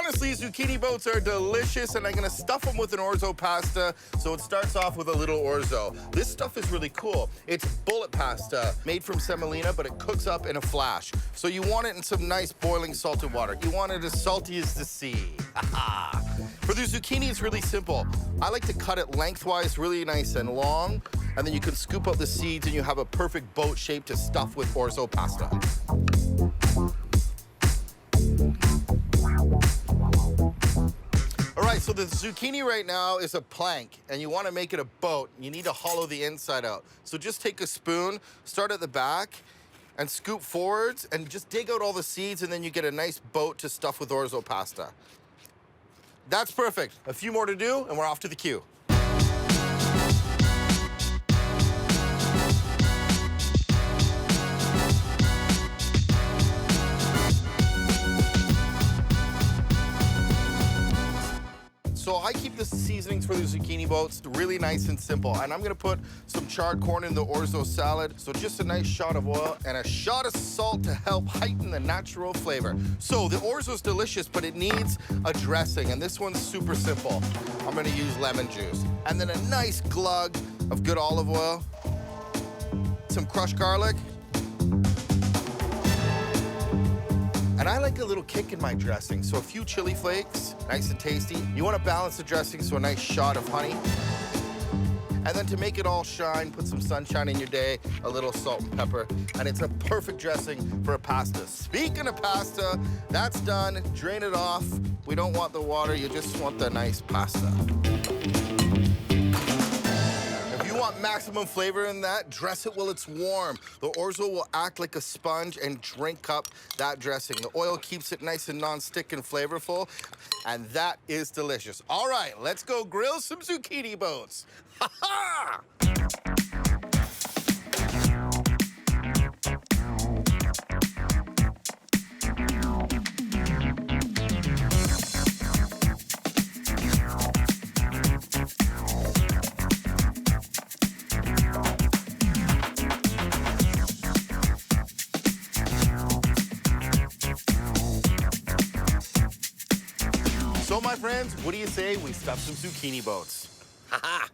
Honestly, zucchini boats are delicious, and I'm gonna stuff them with an orzo pasta. So it starts off with a little orzo. This stuff is really cool. It's bullet pasta made from semolina, but it cooks up in a flash. So you want it in some nice boiling salted water. You want it as salty as the sea. For the zucchini, it's really simple. I like to cut it lengthwise, really nice and long, and then you can scoop out the seeds and you have a perfect boat shape to stuff with orzo pasta. All right, so the zucchini right now is a plank, and you want to make it a boat. You need to hollow the inside out. So just take a spoon, start at the back, and scoop forwards, and just dig out all the seeds, and then you get a nice boat to stuff with orzo pasta. That's perfect. A few more to do, and we're off to the queue. So I keep the seasonings for the zucchini boats really nice and simple. And I'm gonna put some charred corn in the orzo salad. So just a nice shot of oil and a shot of salt to help heighten the natural flavor. So the orzo's delicious, but it needs a dressing. And this one's super simple. I'm gonna use lemon juice. And then a nice glug of good olive oil, some crushed garlic. And I like a little kick in my dressing, so a few chili flakes, nice and tasty. You want to balance the dressing, so a nice shot of honey. And then to make it all shine, put some sunshine in your day, a little salt and pepper, and it's a perfect dressing for a pasta. Speaking of pasta, that's done. Drain it off. We don't want the water, you just want the nice pasta. If you want maximum flavor in that, dress it while it's warm. The orzo will act like a sponge and drink up that dressing. The oil keeps it nice and non-stick and flavorful, and that is delicious. All right, let's go grill some zucchini boats. Ha-ha! So, my friends, what do you say we stuff some zucchini boats? Ha-ha!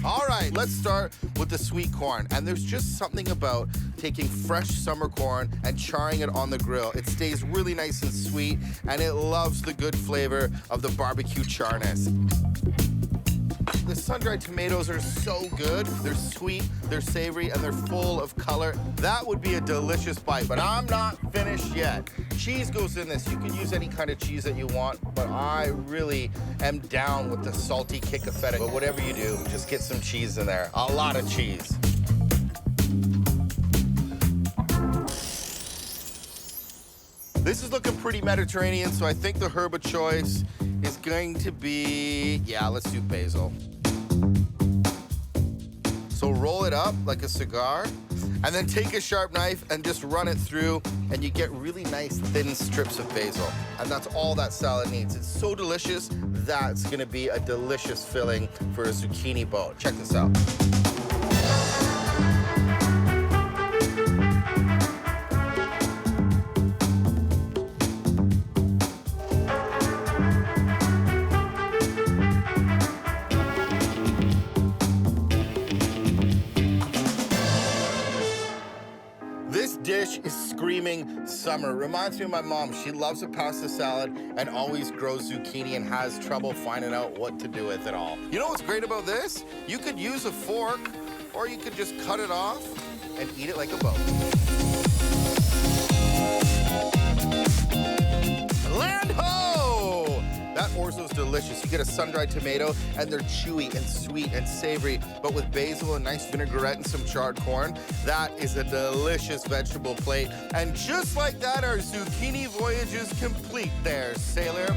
All right, let's start with the sweet corn. And there's just something about taking fresh summer corn and charring it on the grill. It stays really nice and sweet, and it loves the good flavor of the barbecue charness. The sun-dried tomatoes are so good. They're sweet, they're savory, and they're full of color. That would be a delicious bite, but I'm not finished yet. Cheese goes in this. You can use any kind of cheese that you want, but I really am down with the salty kick of feta. But whatever you do, just get some cheese in there. A lot of cheese. This is looking pretty Mediterranean, so I think the herb of choice is going to be, yeah, let's do basil. So roll it up like a cigar, and then take a sharp knife and just run it through, and you get really nice thin strips of basil. And that's all that salad needs. It's so delicious, that's gonna be a delicious filling for a zucchini boat. Check this out. Dish is screaming summer. Reminds me of my mom. She loves a pasta salad and always grows zucchini and has trouble finding out what to do with it all. You know what's great about this? You could use a fork, or you could just cut it off and eat it like a boat. Land ho! That orzo's delicious. You get a sun-dried tomato, and they're chewy and sweet and savory, but with basil, a nice vinaigrette, and some charred corn, that is a delicious vegetable plate. And just like that, our zucchini voyage is complete there, sailor.